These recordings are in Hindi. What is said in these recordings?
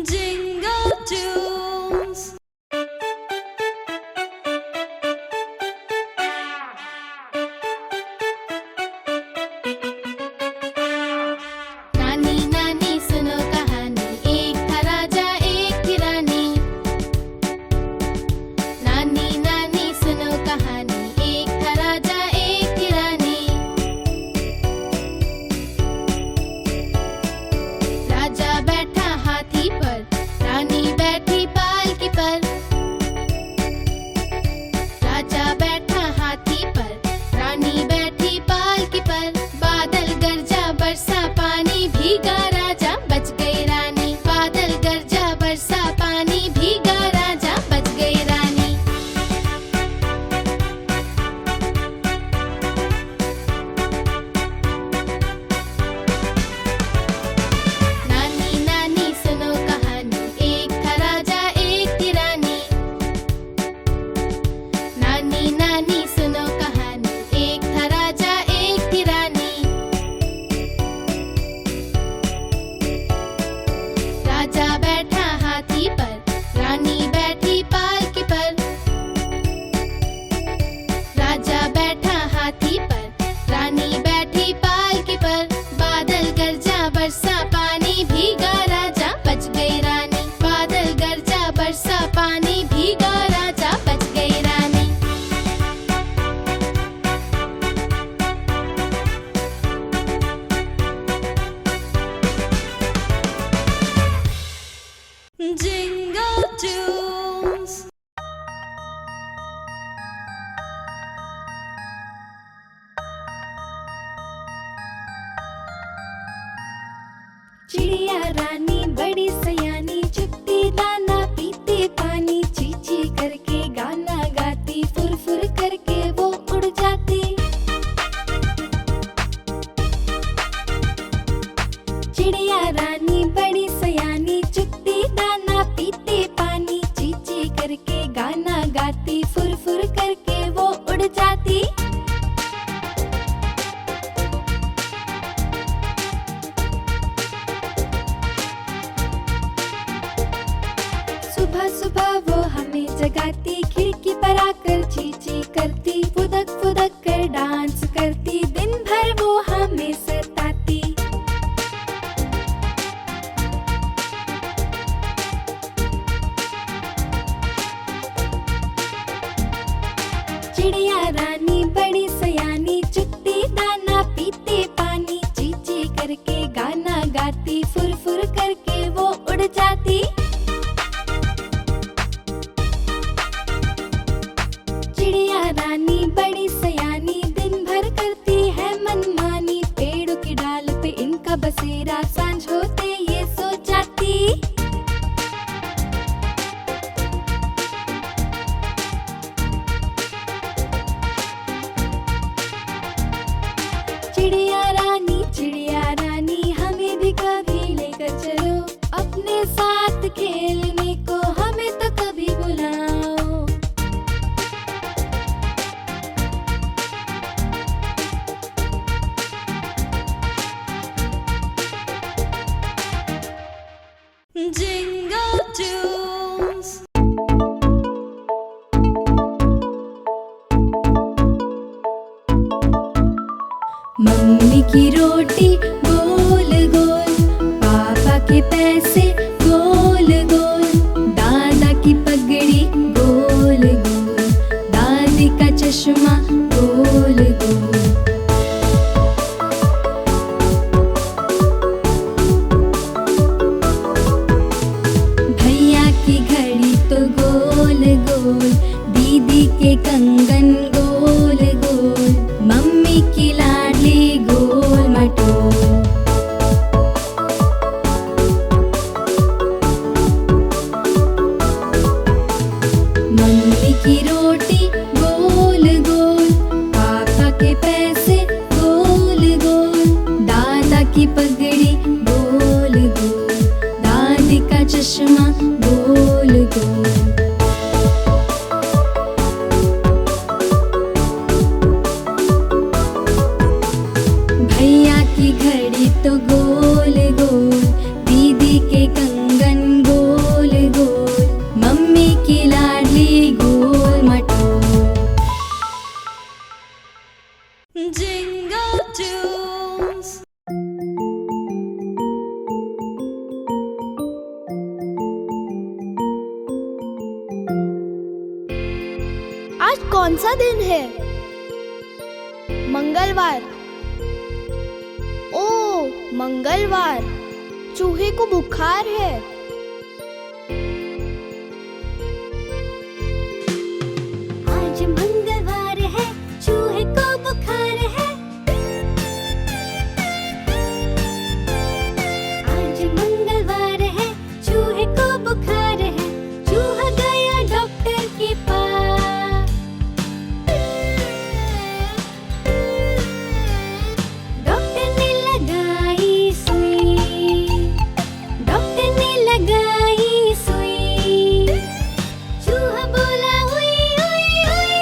Jingle tunes. नानी नानी सुनो कहानी, एक था राजा एक थी रानी। नानी नानी सुनो कहानी, एक था राजा एक थी रानी। राजा बैठा हाथी पर, रानी बैठी पालकी पर। राजा बैठा हाथी पर, रानी बैठी पालकी पर। बादल गरजा बरसा पानी, भीगा राजा बच गई रानी। बादल गरजा बरसा पानी, भीगा राजा बच गई रानी। नानी नानी सुनो कहानी, एक था राजा एक थी रानी। नानी नानी सुनो कहानी, एक था राजा एक थी रानी। राजा बैठा हाथी पर, रानी बैठी पालकी पर। राजा बैठा हाथी पर, रानी बैठी पालकी पर। बादल गरजा बरसा पानी, भीगा राजा बच गई रानी। बादल गरजा बरसा पानी, भीगा राजा बच गई रानी। Jingle tunes. चिड़िया रानी बड़ी सयानी, चुपती दाना पीती पानी। ची ची करके गाना गाती, फुर फुर करके वो उड़ जाती। चिड़िया रानी बड़ी सयानी, चुपती दाना पीती पानी। ची ची करके गाना गाती, फुर फुर करके वो उड़ जाती। सुबह सुबह वो हमें जगाती, खिड़की पर आकर ची ची करती। फुदक फुदक कर डांस करती, दिन भर वो हमें सताती। चिड़िया रानी बड़ी सयानी, चुगती दाना पीती पानी। ची ची करके गाना गाती, फुर फुर करके वो उड़ जाती। चिड़िया रानी बड़ी सयानी, दिन भर करती है मनमानी। पेड़ों की डाल पे इनका बसेरा, सांझ होते ये सो जाती। चिड़िया रानी हमें भी कभी लेकर चलो। अपने साथ खेलने को हमें तो कभी बुलाओ। Jingle tunes. मम्मी की रोटी गोल गोल, पापा के पैसे गोल गोल। दादा की पगड़ी गोल गोल, दादी का चश्मा गोल गोल। भैया की घड़ी तो गोल गोल, दीदी के कंगन गोल गोल। मम्मी की लाडली गोल मटोल। मम्मी की रोटी गोल गोल, पापा के पैसे गोल गोल। दादा की पगड़ी गोल गोल, दादी का चश्मा गोल गोल। भैया की घड़ी तो गोल गोल, दीदी के कंगन गोल कौन सा दिन है? मंगलवार। ओह, मंगलवार। चूहे को बुखार है। आज मंगलवार है, चूहे को बुखार है। आज मंगलवार है, चूहे को बुखार है। चूहा गया डॉक्टर के पास। डॉक्टर ने लगाई सुई। डॉक्टर ने लगाई सुई। चूहा बोला उई उई उई।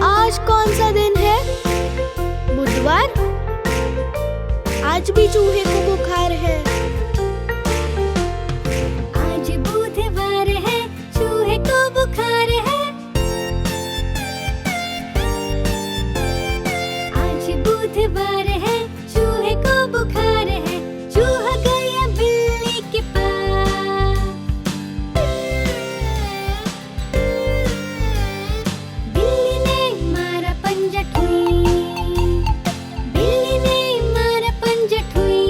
आज कौन सा दिन है? बुधवार। आज भी चूहे को बुखार है। आज बुधवार है, चूहे को बुखार है। आज बुधवार है, चूहे को बुखार है। चूहा गया बिल्ली के पास। बिल्ली ने मारा पंजा ठुई। बिल्ली ने मारा पंजा ठुई।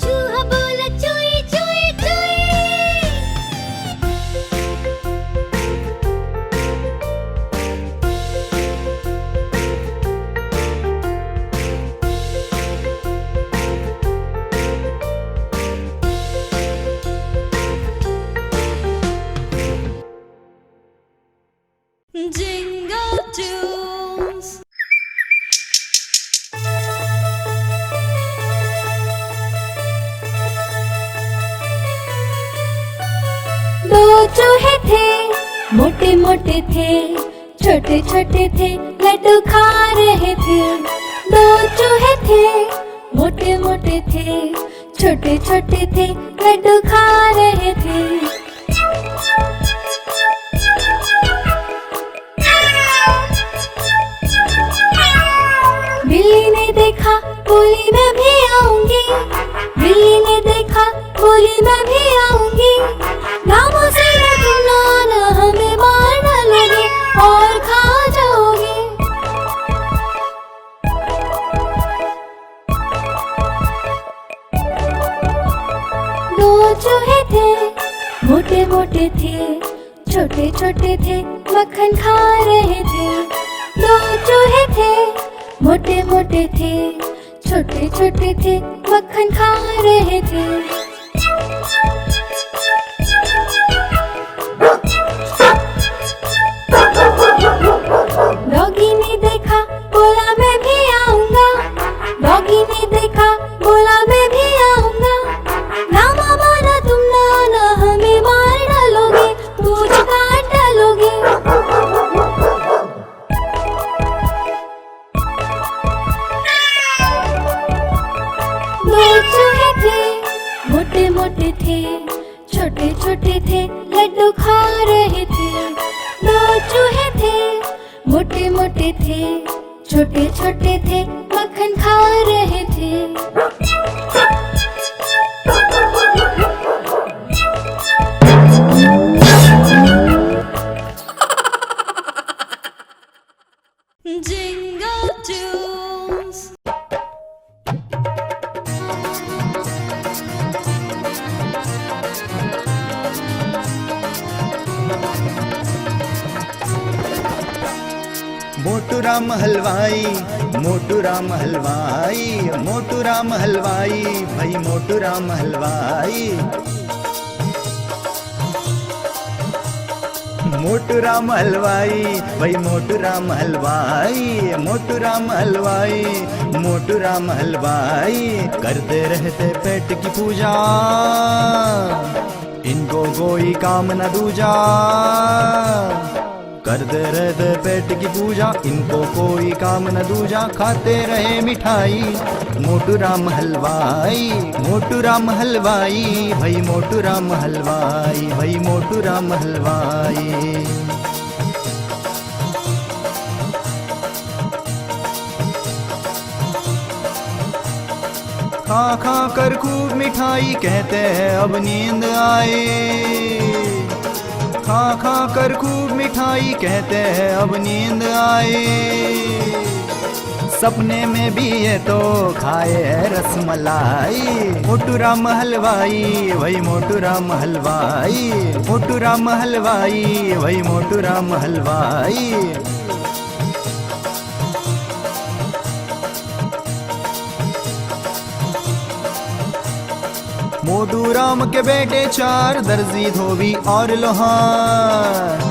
चूहा बोला चुई चुई चुई। Jingle tunes. दो चूहे थे, मोटे मोटे थे, छोटे छोटे थे, लड्डू खा रहे थे। दो चूहे थे, मोटे मोटे थे, छोटे छोटे थे, लड्डू खा रहे थे। बिल्ली ने देखा, बोली मैं भी आऊंगी। बिल्ली ने देखा, बोली मैं भी आऊंगी। नामों से न बुलाना, हमें मार डालोगे और खा जाओगे। दो चूहे थे, मोटे मोटे थे, छोटे छोटे थे, मक्खन खा रहे थे। दो चूहे थे, मोटे मोटे थे, छोटे छोटे थे, मक्खन खा रहे थे। डॉगी ने देखा, बोला मैं भी आऊंगा। डॉगी ने देखा, बोला मैं भी आऊंगा। ना मामा ना तुम ना हमें मार डालोगे, पूछ काट डालोगे। दो चूहे थे, मोटे मोटे थे, छोटे छोटे थे, लड्डू खा रहे थे। दो चूहे थे, मोटे मोटे थे, छोटे छोटे थे, मक्खन खा रहे थे। Jingle tunes. मोटू राम हलवाई, मोटू राम हलवाई, मोटू राम हलवाई, भाई मोटू राम हलवाई। मोटू राम हलवाई, भाई मोटू राम हलवाई, मोटू राम हलवाई, मोटू राम हलवाई। करते रहते पेट की पूजा, इनको कोई काम न दूजा। करते रहते पेट की पूजा, इनको कोई काम न दूजा। खाते रहे मिठाई, मोटू राम हलवाई, मोटू राम हलवाई, भाई मोटू राम हलवाई, भाई मोटू राम हलवाई। खा खा कर खूब मिठाई कहते हैं अब नींद आए। खा खा कर खूब मिठाई कहते हैं अब नींद आए। सपने में भी ये तो खाए है रसमलाई। मोटू राम हलवाई वही मोटू राम हलवाई। मोटू राम हलवाई वही मोटू राम हलवाई। मोटू राम के बेटे चार, दर्जी धोबी और लोहार।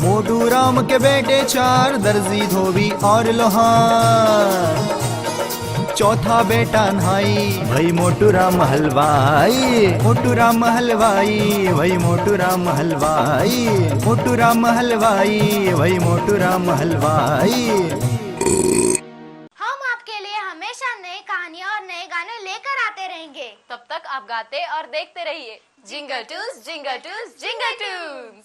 मोटू राम के बेटे चार, दर्जी धोबी और लोहार। चौथा बेटा नाई भाई मोटू राम हलवाई। मोटू राम हलवाई वही मोटू राम हलवाई। मोटू राम हलवाई वही मोटू राम हलवाई। हम आपके लिए हमेशा नई कहानियाँ और नए गाने लेकर आते रहेंगे। तब तक आप गाते और देखते रहिए jingle Toons, jingle Toons, jingle Toons.